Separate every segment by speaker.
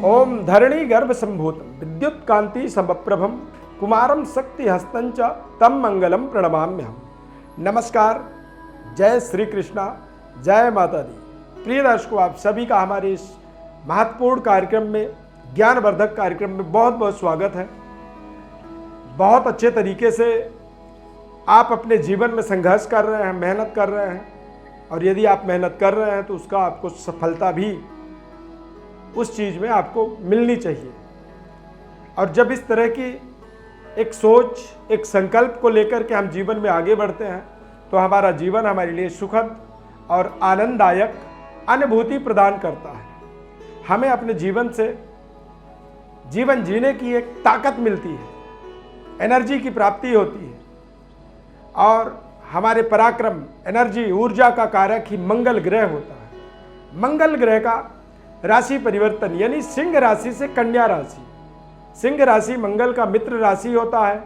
Speaker 1: ओम धरणी गर्भ संभूतम विद्युत कांति समप्रभम कुमारम शक्ति हस्तंच तम मंगलम प्रणमाम्यहम। नमस्कार, जय श्री कृष्णा, जय माता दी। प्रिय दर्शकों, आप सभी का हमारे इस महत्वपूर्ण कार्यक्रम में, ज्ञानवर्धक कार्यक्रम में बहुत बहुत स्वागत है। बहुत अच्छे तरीके से आप अपने जीवन में संघर्ष कर रहे हैं, मेहनत कर रहे हैं, और यदि आप मेहनत कर रहे हैं तो उसका आपको सफलता भी उस चीज़ में आपको मिलनी चाहिए। और जब इस तरह की एक सोच, एक संकल्प को लेकर के हम जीवन में आगे बढ़ते हैं तो हमारा जीवन हमारे लिए सुखद और आनंददायक अनुभूति प्रदान करता है। हमें अपने जीवन से जीवन जीने की एक ताकत मिलती है, एनर्जी की प्राप्ति होती है, और हमारे पराक्रम, एनर्जी, ऊर्जा का कारक ही मंगल ग्रह होता है। मंगल ग्रह का राशि परिवर्तन यानी सिंह राशि से कन्या राशि, सिंह राशि मंगल का मित्र राशि होता है,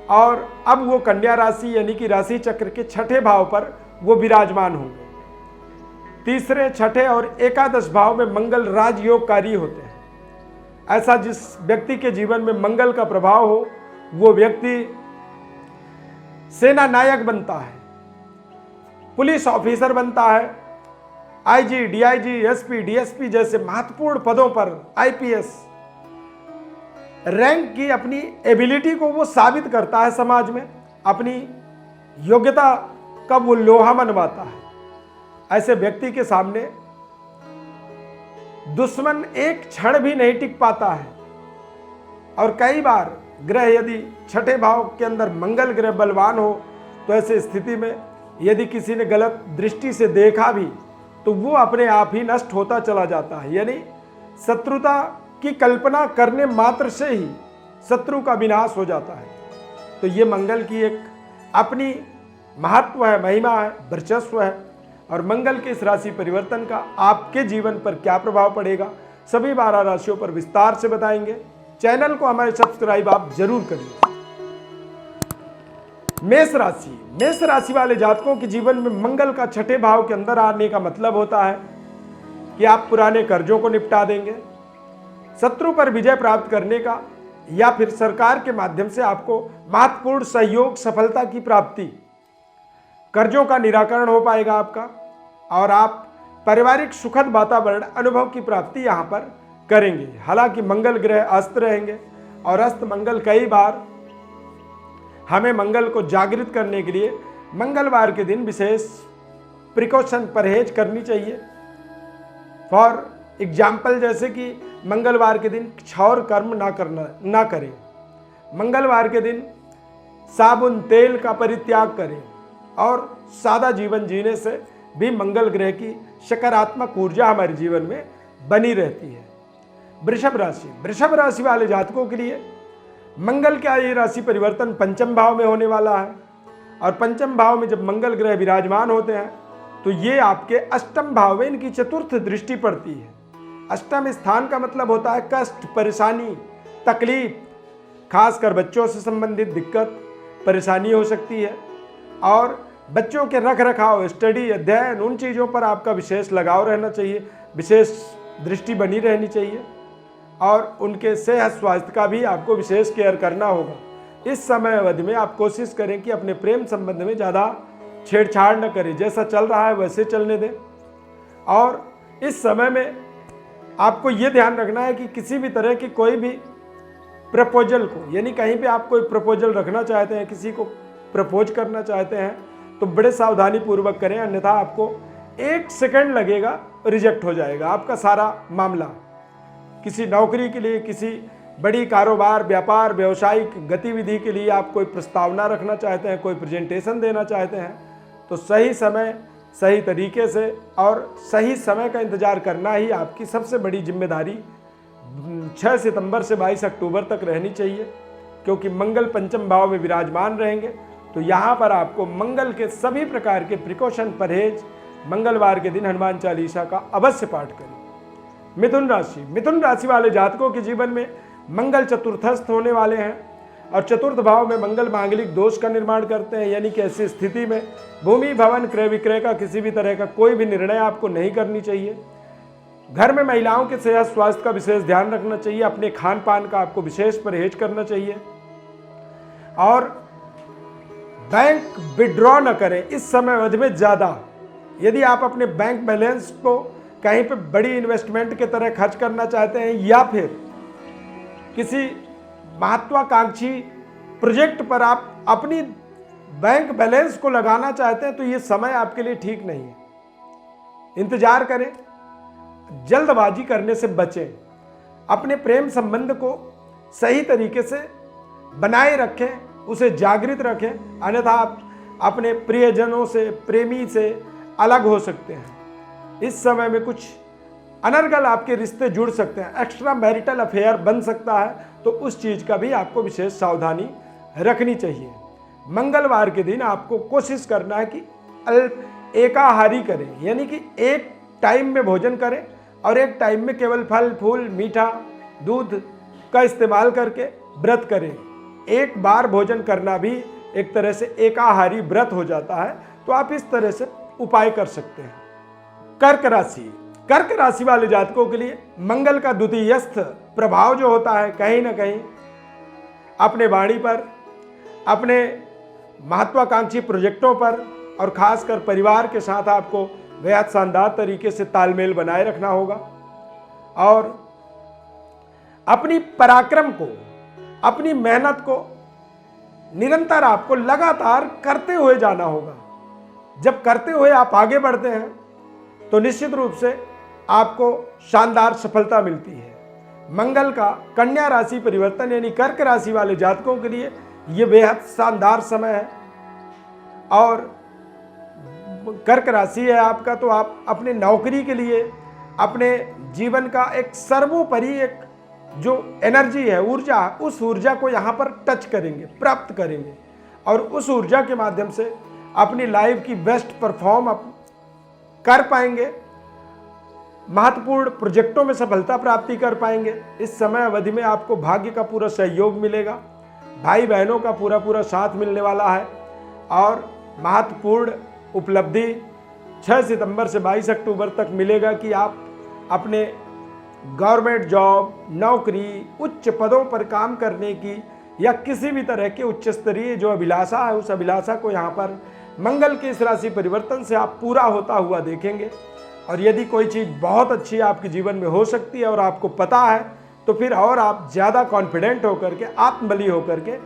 Speaker 1: और अब वो कन्या राशि यानी कि राशि चक्र के छठे भाव पर वो विराजमान होंगे। तीसरे, छठे और एकादश भाव में मंगल राजयोगकारी होते हैं। ऐसा जिस व्यक्ति के जीवन में मंगल का प्रभाव हो वो व्यक्ति सेना नायक बनता है, पुलिस ऑफिसर बनता है, आईजी, डीआईजी, एसपी, डीएसपी जैसे महत्वपूर्ण पदों पर, आईपीएस रैंक की अपनी एबिलिटी को वो साबित करता है, समाज में अपनी योग्यता का वो लोहा मनवाता है। ऐसे व्यक्ति के सामने दुश्मन एक क्षण भी नहीं टिक पाता है। और कई बार ग्रह यदि छठे भाव के अंदर मंगल ग्रह बलवान हो तो ऐसे स्थिति में यदि किसी ने गलत दृष्टि से देखा भी तो वो अपने आप ही नष्ट होता चला जाता है। यानी शत्रुता की कल्पना करने मात्र से ही शत्रु का विनाश हो जाता है। तो ये मंगल की एक अपनी महत्व है, महिमा है, वर्चस्व है। और मंगल के इस राशि परिवर्तन का आपके जीवन पर क्या प्रभाव पड़ेगा, सभी 12 राशियों पर विस्तार से बताएंगे। चैनल को हमारे सब्सक्राइब आप जरूर करिए। मेष राशि, मेष राशि वाले जातकों के जीवन में मंगल का छठे भाव के अंदर आने का मतलब होता है कि आप पुराने कर्जों को निपटा देंगे, शत्रु पर विजय प्राप्त करने का, या फिर सरकार के माध्यम से आपको महत्वपूर्ण सहयोग, सफलता की प्राप्ति, कर्जों का निराकरण हो पाएगा आपका, और आप पारिवारिक सुखद वातावरण, अनुभव की प्राप्ति यहां पर करेंगे। हालांकि मंगल ग्रह अस्त रहेंगे, और अस्त मंगल कई बार हमें मंगल को जागृत करने के लिए मंगलवार के दिन विशेष प्रिकॉशन, परहेज करनी चाहिए। फॉर एग्जाम्पल, जैसे कि मंगलवार के दिन क्षौर कर्म ना करें, मंगलवार के दिन साबुन, तेल का परित्याग करें, और सादा जीवन जीने से भी मंगल ग्रह की सकारात्मक ऊर्जा हमारे जीवन में बनी रहती है। वृषभ राशि, वृषभ राशि वाले जातकों के लिए मंगल का ये राशि परिवर्तन पंचम भाव में होने वाला है, और पंचम भाव में जब मंगल ग्रह विराजमान होते हैं तो ये आपके अष्टम भाव में इनकी चतुर्थ दृष्टि पड़ती है। अष्टम स्थान का मतलब होता है कष्ट, परेशानी, तकलीफ, खासकर बच्चों से संबंधित दिक्कत, परेशानी हो सकती है, और बच्चों के रख रखाव, स्टडी, अध्ययन, उन चीज़ों पर आपका विशेष लगाव रहना चाहिए, विशेष दृष्टि बनी रहनी चाहिए, और उनके सेहत स्वास्थ्य का भी आपको विशेष केयर करना होगा। इस समय अवधि में आप कोशिश करें कि अपने प्रेम संबंध में ज़्यादा छेड़छाड़ न करें, जैसा चल रहा है वैसे चलने दें। और इस समय में आपको ये ध्यान रखना है कि किसी भी तरह की कोई भी प्रपोजल को, यानी कहीं पे आप कोई प्रपोजल रखना चाहते हैं, किसी को प्रपोज करना चाहते हैं, तो बड़े सावधानी पूर्वक करें, अन्यथा आपको 1 सेकंड लगेगा, रिजेक्ट हो जाएगा आपका सारा मामला। किसी नौकरी के लिए, किसी बड़ी कारोबार, व्यापार, व्यावसायिक गतिविधि के लिए आप कोई प्रस्तावना रखना चाहते हैं, कोई प्रेजेंटेशन देना चाहते हैं, तो सही समय, सही तरीके से और सही समय का इंतजार करना ही आपकी सबसे बड़ी जिम्मेदारी 6 सितंबर से 22 अक्टूबर तक रहनी चाहिए। क्योंकि मंगल पंचम भाव में विराजमान रहेंगे, तो यहाँ पर आपको मंगल के सभी प्रकार के प्रिकॉशन, परहेज मंगलवार के दिन हनुमान चालीसा का अवश्य पाठ करें। मिथुन राशि, मिथुन राशि वाले जातकों के जीवन में मंगल चतुर्थस्थ होने वाले हैं, और चतुर्थ भाव में मंगल मांगलिक दोष का निर्माण करते हैं। यानी कि ऐसी स्थिति में भूमि, भवन, क्रय विक्रय का किसी भी तरह का कोई भी निर्णय आपको नहीं करनी चाहिए। घर में महिलाओं के सेहत स्वास्थ्य का विशेष ध्यान रखना चाहिए। अपने खान पान का आपको विशेष परहेज करना चाहिए और बैंक विड्रॉ न करें इस समय अवधि में ज़्यादा। यदि आप अपने बैंक बैलेंस को कहीं पे बड़ी इन्वेस्टमेंट के तरह खर्च करना चाहते हैं या फिर किसी महत्वाकांक्षी प्रोजेक्ट पर आप अपनी बैंक बैलेंस को लगाना चाहते हैं तो ये समय आपके लिए ठीक नहीं है। इंतजार करें, जल्दबाजी करने से बचें। अपने प्रेम संबंध को सही तरीके से बनाए रखें, उसे जागृत रखें, अन्यथा आप अपने प्रियजनों से, प्रेमी से अलग हो सकते हैं। इस समय में कुछ अनर्गल आपके रिश्ते जुड़ सकते हैं, एक्स्ट्रा मैरिटल अफेयर बन सकता है, तो उस चीज़ का भी आपको विशेष सावधानी रखनी चाहिए। मंगलवार के दिन आपको कोशिश करना है कि एकाहारी करें, यानी कि एक टाइम में भोजन करें और एक टाइम में केवल फल फूल मीठा दूध का इस्तेमाल करके व्रत करें। एक बार भोजन करना भी एक तरह से एकाहारी व्रत हो जाता है, तो आप इस तरह से उपाय कर सकते हैं। कर्क राशि, कर्क राशि वाले जातकों के लिए मंगल का द्वितीयस्थ प्रभाव जो होता है कहीं ना कहीं अपने वाणी पर, अपने महत्वाकांक्षी प्रोजेक्टों पर और खासकर परिवार के साथ आपको बेहद शानदार तरीके से तालमेल बनाए रखना होगा और अपनी पराक्रम को, अपनी मेहनत को निरंतर आपको लगातार करते हुए जाना होगा। जब करते हुए आप आगे बढ़ते हैं तो निश्चित रूप से आपको शानदार सफलता मिलती है। मंगल का कन्या राशि परिवर्तन यानी कर्क राशि वाले जातकों के लिए ये बेहद शानदार समय है और कर्क राशि है आपका, तो आप अपने नौकरी के लिए, अपने जीवन का एक सर्वोपरि एक जो एनर्जी है, ऊर्जा, उस ऊर्जा को यहाँ पर टच करेंगे, प्राप्त करेंगे और उस ऊर्जा के माध्यम से अपनी लाइफ की बेस्ट परफॉर्म कर पाएंगे, महत्वपूर्ण प्रोजेक्टों में सफलता प्राप्ति कर पाएंगे। इस समय अवधि में आपको भाग्य का पूरा सहयोग मिलेगा, भाई बहनों का पूरा पूरा साथ मिलने वाला है और महत्वपूर्ण उपलब्धि 6 सितंबर से 22 अक्टूबर तक मिलेगा कि आप अपने गवर्नमेंट जॉब, नौकरी, उच्च पदों पर काम करने की या किसी भी तरह के उच्च स्तरीय जो अभिलाषा है उस अभिलाषा को यहाँ पर मंगल के इस राशि परिवर्तन से आप पूरा होता हुआ देखेंगे। और यदि कोई चीज़ बहुत अच्छी आपके जीवन में हो सकती है और आपको पता है तो फिर और आप ज़्यादा कॉन्फिडेंट होकर के, आत्मबली होकर के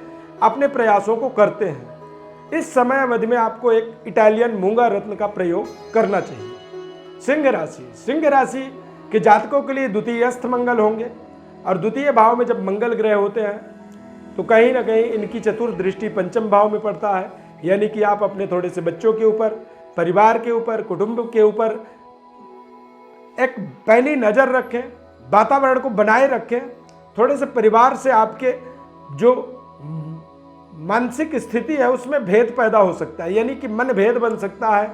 Speaker 1: अपने प्रयासों को करते हैं। इस समय अवधि में आपको एक इटालियन मूंगा रत्न का प्रयोग करना चाहिए। सिंह राशि, सिंह राशि के जातकों के लिए द्वितीयस्थ मंगल होंगे और द्वितीय भाव में जब मंगल ग्रह होते हैं तो कहीं ना कहीं इनकी चतुर्थ दृष्टि पंचम भाव में पड़ता है, यानी कि आप अपने थोड़े से बच्चों के ऊपर, परिवार के ऊपर, कुटुंब के ऊपर एक पैनी नज़र रखें, वातावरण को बनाए रखें। थोड़े से परिवार से आपके जो मानसिक स्थिति है उसमें भेद पैदा हो सकता है, यानी कि मन भेद बन सकता है।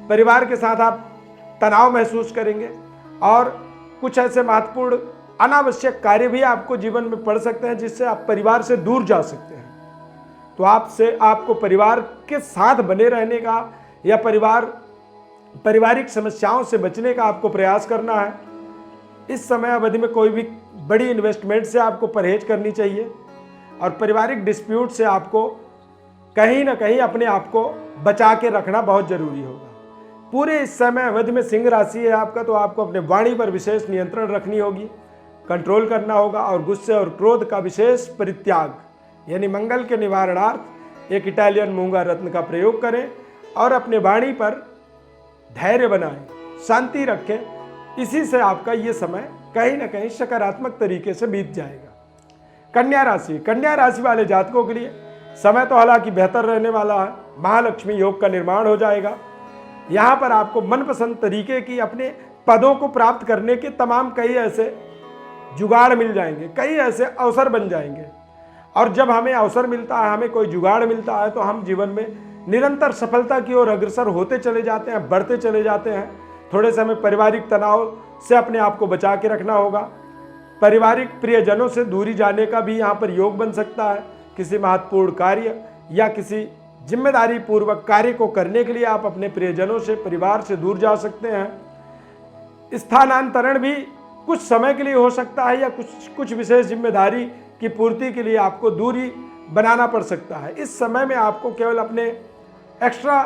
Speaker 1: परिवार के साथ आप तनाव महसूस करेंगे और कुछ ऐसे महत्वपूर्ण अनावश्यक कार्य भी आपको जीवन में पड़ सकते हैं जिससे आप परिवार से दूर जा सकते हैं। तो आपको परिवार के साथ बने रहने का या पारिवारिक समस्याओं से बचने का आपको प्रयास करना है। इस समय अवधि में कोई भी बड़ी इन्वेस्टमेंट से आपको परहेज करनी चाहिए और पारिवारिक डिस्प्यूट से आपको कहीं ना कहीं अपने आप को बचा के रखना बहुत जरूरी होगा। पूरे इस समय अवधि में सिंह राशि है आपका, तो आपको अपने वाणी पर विशेष नियंत्रण रखनी होगी, कंट्रोल करना होगा और गुस्से और क्रोध का विशेष परित्याग यानी मंगल के निवारणार्थ एक इटालियन मूंगा रत्न का प्रयोग करें और अपने वाणी पर धैर्य बनाएं, शांति रखें। इसी से आपका ये समय कहीं ना कहीं सकारात्मक तरीके से बीत जाएगा। कन्या राशि, कन्या राशि वाले जातकों के लिए समय तो हालांकि बेहतर रहने वाला है। महालक्ष्मी योग का निर्माण हो जाएगा। यहाँ पर आपको मनपसंद तरीके की अपने पदों को प्राप्त करने के तमाम कई ऐसे जुगाड़ मिल जाएंगे, कई ऐसे अवसर बन जाएंगे। और जब हमें अवसर मिलता है, हमें कोई जुगाड़ मिलता है, तो हम जीवन में निरंतर सफलता की ओर अग्रसर होते चले जाते हैं, बढ़ते चले जाते हैं। थोड़े समय पारिवारिक तनाव से अपने आप को बचा के रखना होगा। पारिवारिक प्रियजनों से दूरी जाने का भी यहाँ पर योग बन सकता है। किसी महत्वपूर्ण कार्य या किसी जिम्मेदारी पूर्वक कार्य को करने के लिए आप अपने प्रियजनों से, परिवार से दूर जा सकते हैं। स्थानांतरण भी कुछ समय के लिए हो सकता है, या कुछ विशेष जिम्मेदारी की पूर्ति के लिए आपको दूरी बनाना पड़ सकता है। इस समय में आपको केवल अपने एक्स्ट्रा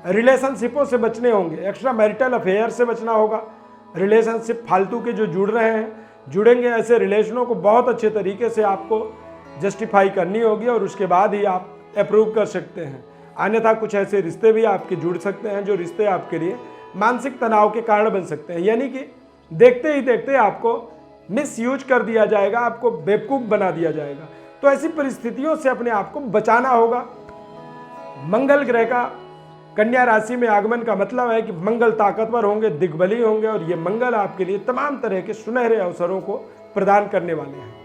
Speaker 1: रिलेशनशिपों से बचने होंगे, एक्स्ट्रा मैरिटल अफेयर से बचना होगा। रिलेशनशिप फालतू के जो जुड़ रहे हैं, जुड़ेंगे, ऐसे रिलेशनों को बहुत अच्छे तरीके से आपको जस्टिफाई करनी होगी और उसके बाद ही आप अप्रूव कर सकते हैं। अन्यथा कुछ ऐसे रिश्ते भी आपके जुड़ सकते हैं जो रिश्ते आपके लिए मानसिक तनाव के कारण बन सकते हैं, यानी कि देखते ही देखते आपको मिसयूज कर दिया जाएगा, आपको बेवकूफ़ बना दिया जाएगा। तो ऐसी परिस्थितियों से अपने आप को बचाना होगा। मंगल ग्रह का कन्या राशि में आगमन का मतलब है कि मंगल ताकतवर होंगे, दिग्बली होंगे, और ये मंगल आपके लिए तमाम तरह के सुनहरे अवसरों को प्रदान करने वाले हैं।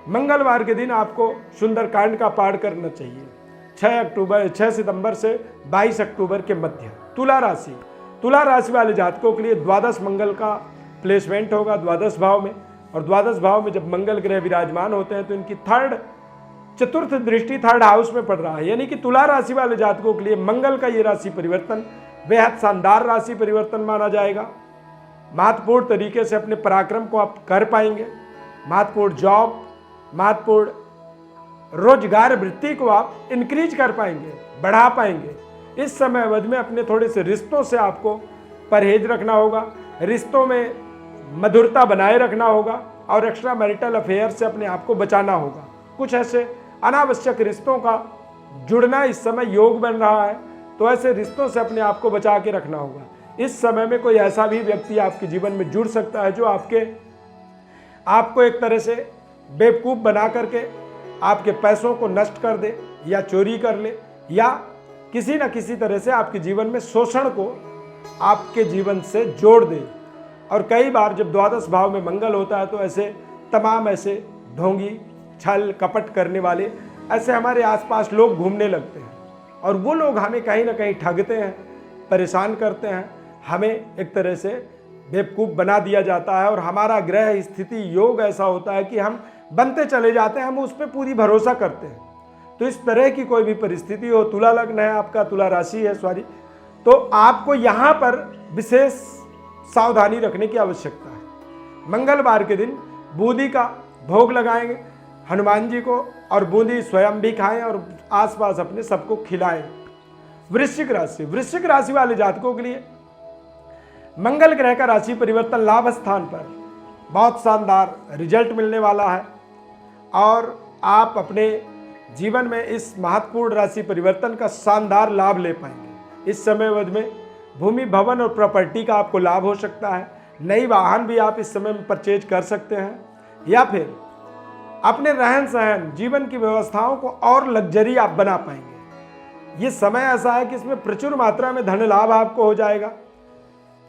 Speaker 1: मंगलवार के दिन आपको सुंदरकांड का पाठ करना चाहिए। 6 सितंबर से 22 अक्टूबर के मध्य। तुला राशि वाले जातकों के लिए द्वादश मंगल का प्लेसमेंट होगा द्वादश भाव में, और द्वादश भाव में जब मंगल ग्रह विराजमान होते हैं तो इनकी चतुर्थ दृष्टि थर्ड हाउस में पड़ रहा है, यानी कि तुला राशि वाले जातकों के लिए मंगल का ये राशि परिवर्तन बेहद शानदार राशि परिवर्तन माना जाएगा। महत्वपूर्ण तरीके से अपने पराक्रम को आप कर पाएंगे। महत्वपूर्ण जॉब, महत्वपूर्ण रोजगार वृत्ति को आप इंक्रीज कर पाएंगे, बढ़ा पाएंगे। इस समय अवधि में अपने थोड़े से रिश्तों से आपको परहेज रखना होगा, रिश्तों में मधुरता बनाए रखना होगा, और एक्स्ट्रा मैरिटल अफेयर से अपने आप को बचाना होगा। कुछ ऐसे अनावश्यक रिश्तों का जुड़ना इस समय योग बन रहा है, तो ऐसे रिश्तों से अपने आप को बचा के रखना होगा। इस समय में कोई ऐसा भी व्यक्ति आपके जीवन में जुड़ सकता है जो आपको एक तरह से बेवकूफ़ बना करके आपके पैसों को नष्ट कर दे, या चोरी कर ले, या किसी न किसी तरह से आपके जीवन में शोषण को आपके जीवन से जोड़ दे। और कई बार जब द्वादश भाव में मंगल होता है तो तमाम ऐसे ढोंगी, छल कपट करने वाले ऐसे हमारे आसपास लोग घूमने लगते हैं, और वो लोग हमें कहीं ना कहीं ठगते हैं, परेशान करते हैं, हमें एक तरह से बेवकूफ़ बना दिया जाता है, और हमारा ग्रह स्थिति योग ऐसा होता है कि हम बनते चले जाते हैं, हम उस पर पूरी भरोसा करते हैं। तो इस तरह की कोई भी परिस्थिति हो, तुला लग्न है आपका, तुला राशि है तो आपको यहाँ पर विशेष सावधानी रखने की आवश्यकता है। मंगलवार के दिन बूंदी का भोग लगाएंगे हनुमान जी को, और बूंदी स्वयं भी खाएं और आसपास अपने सबको खिलाएं। वृश्चिक राशि वाले जातकों के लिए मंगल ग्रह का राशि परिवर्तन लाभ स्थान पर बहुत शानदार रिजल्ट मिलने वाला है, और आप अपने जीवन में इस महत्वपूर्ण राशि परिवर्तन का शानदार लाभ ले पाएंगे। इस समय अवधि में भूमि, भवन और प्रॉपर्टी का आपको लाभ हो सकता है। नई वाहन भी आप इस समय में परचेज कर सकते हैं, या फिर अपने रहन सहन, जीवन की व्यवस्थाओं को और लग्जरी आप बना पाएंगे। ये समय ऐसा है कि इसमें प्रचुर मात्रा में धन लाभ आपको हो जाएगा।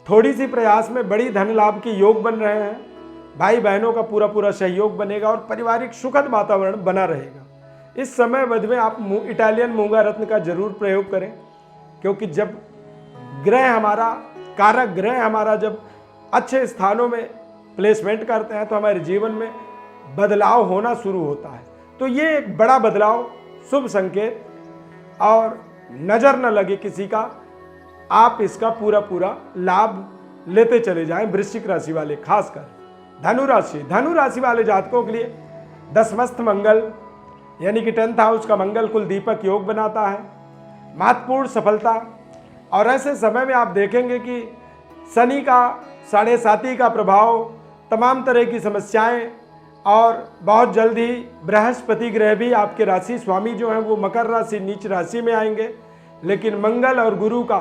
Speaker 1: थोड़ी सी प्रयास में बड़ी धन लाभ के योग बन रहे हैं। भाई बहनों का पूरा सहयोग बनेगा और पारिवारिक सुखद वातावरण बना रहेगा। इस समय अवधि में आप इटालियन मूंगा रत्न का जरूर प्रयोग करें, क्योंकि जब ग्रह हमारा, कारक ग्रह हमारा जब अच्छे स्थानों में प्लेसमेंट करते हैं तो हमारे जीवन में बदलाव होना शुरू होता है। तो ये एक बड़ा बदलाव, शुभ संकेत, और नज़र न लगे किसी का, आप इसका पूरा लाभ लेते चले जाएं। वृश्चिक राशि वाले, खासकर धनु राशि वाले जातकों के लिए दशमस्थ मंगल यानी कि 10th हाउस का मंगल कुल दीपक योग बनाता है, महत्वपूर्ण सफलता। और ऐसे समय में आप देखेंगे कि शनि का 7.5 का प्रभाव, तमाम तरह की समस्याएं, और बहुत जल्द ही बृहस्पति ग्रह भी आपके राशि स्वामी जो हैं वो मकर राशि नीच राशि में आएंगे। लेकिन मंगल और गुरु का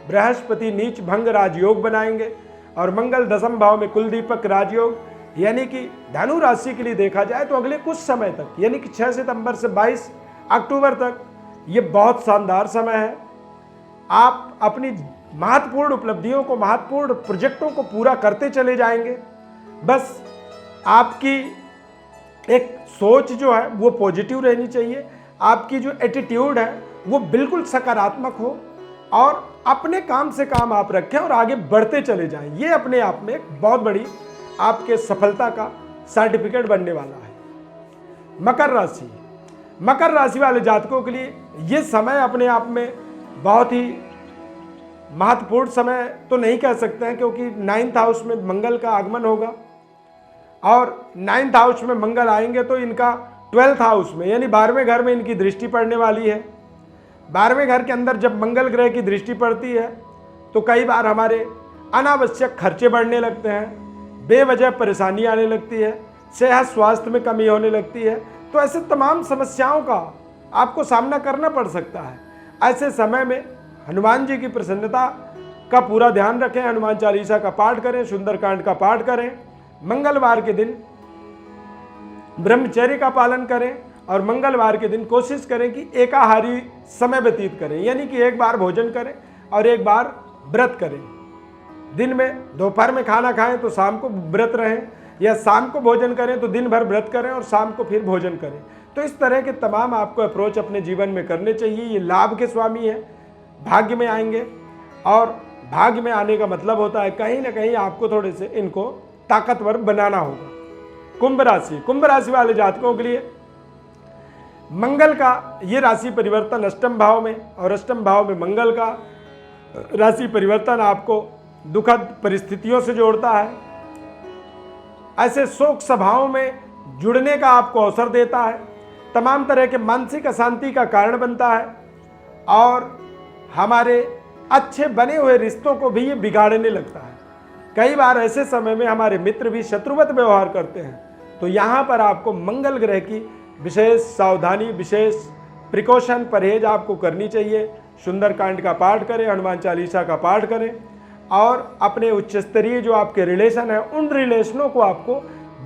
Speaker 1: बृहस्पति नीच भंग राजयोग बनाएंगे, और मंगल दशम भाव में कुल दीपक राजयोग, यानी कि धनु राशि के लिए देखा जाए तो अगले कुछ समय तक, यानी कि 6 सितंबर से 22 अक्टूबर तक ये बहुत शानदार समय है। आप अपनी महत्वपूर्ण उपलब्धियों को, महत्वपूर्ण प्रोजेक्टों को पूरा करते चले जाएंगे। बस आपकी एक सोच जो है वो पॉजिटिव रहनी चाहिए, आपकी जो एटीट्यूड है वो बिल्कुल सकारात्मक हो, और अपने काम से काम आप रखें और आगे बढ़ते चले जाएं। ये अपने आप में एक बहुत बड़ी आपके सफलता का सर्टिफिकेट बनने वाला है। मकर राशि वाले जातकों के लिए ये समय अपने आप में बहुत ही महत्वपूर्ण समय तो नहीं कह सकते हैं, क्योंकि 9th हाउस में मंगल का आगमन होगा और 9th हाउस में मंगल आएंगे तो इनका 12th हाउस में यानी 12वें घर में इनकी दृष्टि पड़ने वाली है। 12वें घर के अंदर जब मंगल ग्रह की दृष्टि पड़ती है तो कई बार हमारे अनावश्यक खर्चे बढ़ने लगते हैं, बेवजह परेशानी आने लगती है, सेहत स्वास्थ्य में कमी होने लगती है। तो ऐसे तमाम समस्याओं का आपको सामना करना पड़ सकता है। ऐसे समय में हनुमान जी की प्रसन्नता का पूरा ध्यान रखें, हनुमान चालीसा का पाठ करें, सुंदरकांड का पाठ करें, मंगलवार के दिन ब्रह्मचर्य का पालन करें और मंगलवार के दिन कोशिश करें कि एकाहारी समय व्यतीत करें, यानी कि एक बार भोजन करें और एक बार व्रत करें। दिन में दोपहर में खाना खाएं तो शाम को व्रत रहें, या शाम को भोजन करें तो दिन भर व्रत करें और शाम को फिर भोजन करें। तो इस तरह के तमाम आपको अप्रोच अपने जीवन में करने चाहिए। ये लाभ के स्वामी हैं, भाग्य में आएंगे और भाग्य में आने का मतलब होता है कहीं ना कहीं आपको थोड़े से इनको ताकतवर बनाना होगा। कुंभ राशि वाले जातकों के लिए मंगल का ये राशि परिवर्तन अष्टम भाव में, और अष्टम भाव में मंगल का राशि परिवर्तन आपको दुखद परिस्थितियों से जोड़ता है। ऐसे शोक सभाओं में जुड़ने का आपको अवसर देता है, तमाम तरह के मानसिक अशांति का कारण बनता है और हमारे अच्छे बने हुए रिश्तों को भी ये बिगाड़ने लगता है। कई बार ऐसे समय में हमारे मित्र भी शत्रुवत व्यवहार करते हैं, तो यहाँ पर आपको मंगल ग्रह की विशेष सावधानी, विशेष प्रिकॉशन, परहेज आपको करनी चाहिए। सुंदरकांड का पाठ करें, हनुमान चालीसा का पाठ करें और अपने उच्च स्तरीय जो आपके रिलेशन है उन रिलेशनों को आपको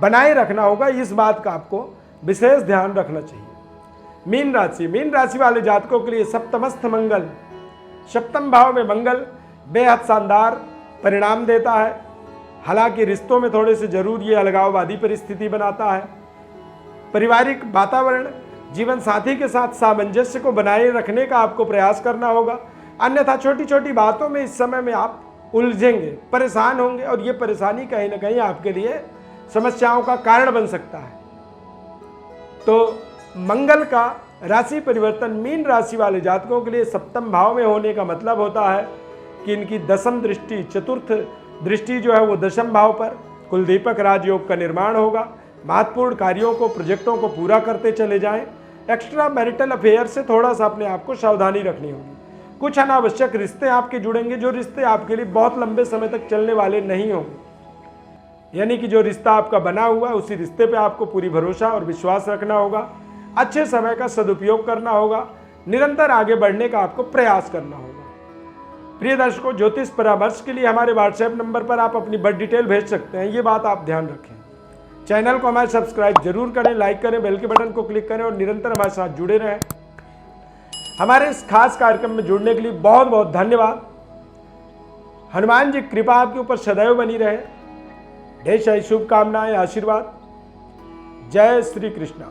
Speaker 1: बनाए रखना होगा। इस बात का आपको विशेष ध्यान रखना चाहिए। मीन राशि वाले जातकों के लिए सप्तमस्थ मंगल, सप्तम भाव में मंगल बेहद शानदार परिणाम देता है। हालांकि रिश्तों में थोड़े से जरूर ये अलगाववादी परिस्थिति बनाता है। पारिवारिक वातावरण, जीवन साथी के साथ सामंजस्य को बनाए रखने का आपको प्रयास करना होगा, अन्यथा छोटी छोटी बातों में इस समय में आप उलझेंगे, परेशान होंगे और ये परेशानी कहीं ना कहीं आपके लिए समस्याओं का कारण बन सकता है। तो मंगल का राशि परिवर्तन मीन राशि वाले जातकों के लिए सप्तम भाव में होने का मतलब होता है कि इनकी दशम दृष्टि, चतुर्थ दृष्टि जो है वो दशम भाव पर कुलदीपक राजयोग का निर्माण होगा। महत्वपूर्ण कार्यों को, प्रोजेक्टों को पूरा करते चले जाएं। एक्स्ट्रा मैरिटल अफेयर से थोड़ा सा अपने आप को सावधानी रखनी होगी। कुछ अनावश्यक रिश्ते आपके जुड़ेंगे, जो रिश्ते आपके लिए बहुत लंबे समय तक चलने वाले नहीं होंगे। यानी कि जो रिश्ता आपका बना हुआ है उसी रिश्ते पे आपको पूरी भरोसा और विश्वास रखना होगा। अच्छे समय का सदुपयोग करना होगा, निरंतर आगे बढ़ने का आपको प्रयास करना होगा। प्रिय दर्शकों, ज्योतिष परामर्श के लिए हमारे व्हाट्सएप नंबर पर आप अपनी बर्थ डिटेल भेज सकते हैं, ये बात आप ध्यान रखें। चैनल को हमारे सब्सक्राइब जरूर करें, लाइक करें, बेल के बटन को क्लिक करें और निरंतर हमारे साथ जुड़े रहें। हमारे इस खास कार्यक्रम में जुड़ने के लिए बहुत बहुत धन्यवाद। हनुमान जी कृपा आपके ऊपर सदैव बनी रहे। ढेर सारी शुभकामनाएं, आशीर्वाद। जय श्री कृष्ण।